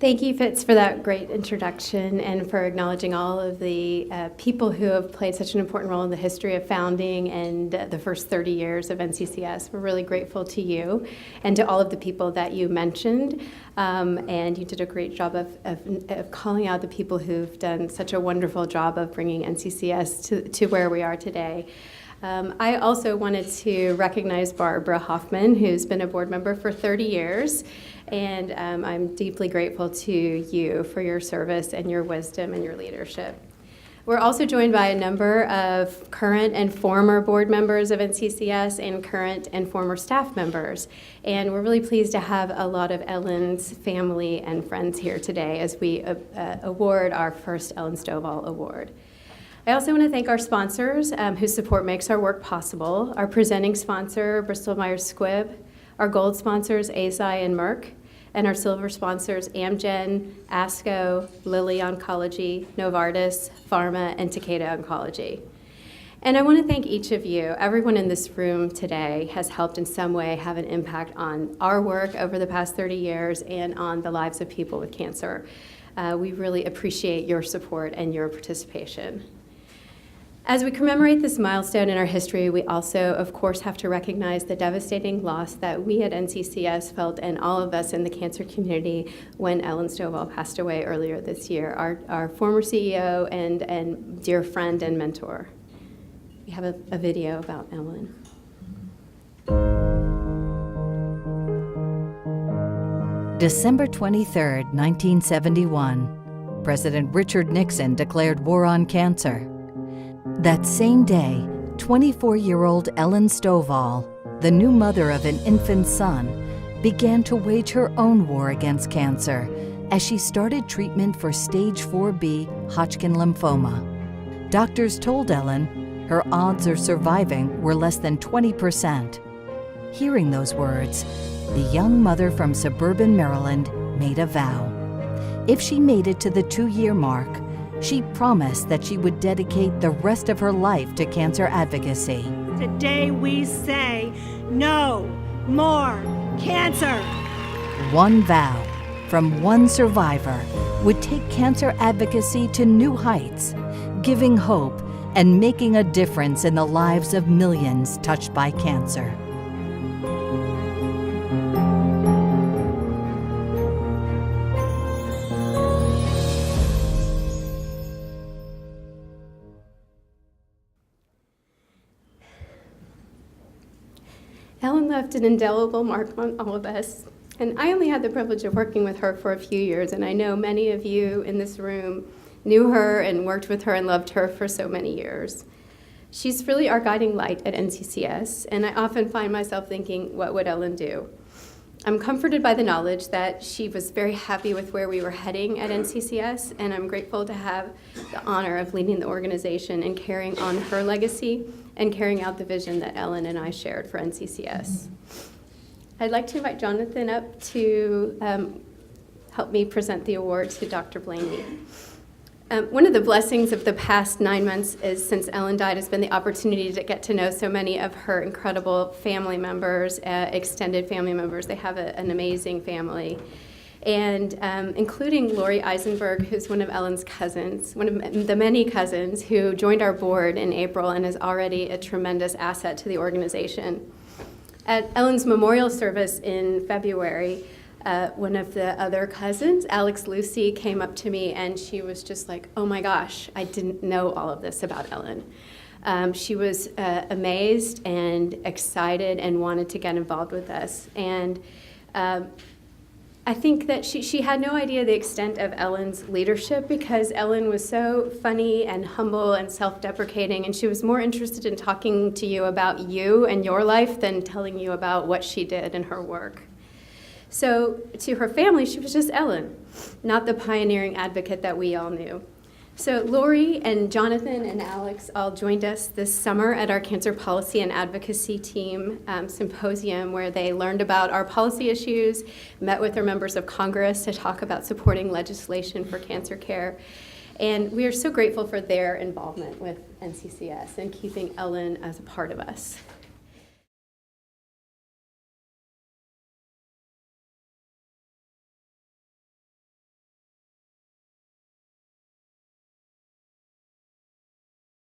Thank you, Fitz, for that great introduction and for acknowledging all of the people who have played such an important role in the history of founding and the first 30 years of NCCS. We're really grateful to you and to all of the people that you mentioned. And you did a great job of calling out the people who've done such a wonderful job of bringing NCCS to where we are today. I also wanted to recognize Barbara Hoffman, who's been a board member for 30 years. And I'm deeply grateful to you for your service and your wisdom and your leadership. We're also joined by a number of current and former board members of NCCS and current and former staff members. And we're really pleased to have a lot of Ellen's family and friends here today as we award our first Ellen Stovall Award. I also want to thank our sponsors whose support makes our work possible. Our presenting sponsor, Bristol-Myers Squibb, our gold sponsors, Eisai and Merck, and our silver sponsors, Amgen, ASCO, Lilly Oncology, Novartis, Pharma, and Takeda Oncology. And I want to thank each of you. Everyone in this room today has helped in some way have an impact on our work over the past 30 years and on the lives of people with cancer. We really appreciate your support and your participation. As we commemorate this milestone in our history, we also, of course, have to recognize the devastating loss that we at NCCS felt and all of us in the cancer community when Ellen Stovall passed away earlier this year, our former CEO and dear friend and mentor. We have a video about Ellen. December 23, 1971, President Richard Nixon declared war on cancer. That same day, 24-year-old Ellen Stovall, the new mother of an infant son, began to wage her own war against cancer as she started treatment for stage 4B Hodgkin lymphoma. Doctors told Ellen her odds of surviving were less than 20%. Hearing those words, the young mother from suburban Maryland made a vow. If she made it to the 2-year mark, she promised that she would dedicate the rest of her life to cancer advocacy. Today we say no more cancer. One vow from one survivor would take cancer advocacy to new heights, giving hope and making a difference in the lives of millions touched by cancer. Ellen left an indelible mark on all of us, and I only had the privilege of working with her for a few years, and I know many of you in this room knew her and worked with her and loved her for so many years. She's really our guiding light at NCCS, and I often find myself thinking, what would Ellen do? I'm comforted by the knowledge that she was very happy with where we were heading at NCCS, and I'm grateful to have the honor of leading the organization and carrying on her legacy and carrying out the vision that Ellen and I shared for NCCS. I'd like to invite Jonathan up to help me present the award to Dr. Blayney. One of the blessings of the past 9 months since Ellen died has been the opportunity to get to know so many of her incredible family members, extended family members. They have an amazing family. And including Lori Eisenberg, who's one of Ellen's cousins, one of the many cousins who joined our board in April and is already a tremendous asset to the organization. At Ellen's memorial service in February, one of the other cousins, Alex Lucy, came up to me and she was just like, oh my gosh, I didn't know all of this about Ellen. She was amazed and excited and wanted to get involved with us. And I think that she had no idea the extent of Ellen's leadership because Ellen was so funny and humble and self-deprecating, and she was more interested in talking to you about you and your life than telling you about what she did in her work. So to her family, she was just Ellen, not the pioneering advocate that we all knew. So Lori and Jonathan and Alex all joined us this summer at our Cancer Policy and Advocacy Team symposium where they learned about our policy issues, met with their members of Congress to talk about supporting legislation for cancer care. And we are so grateful for their involvement with NCCS and keeping Ellen as a part of us.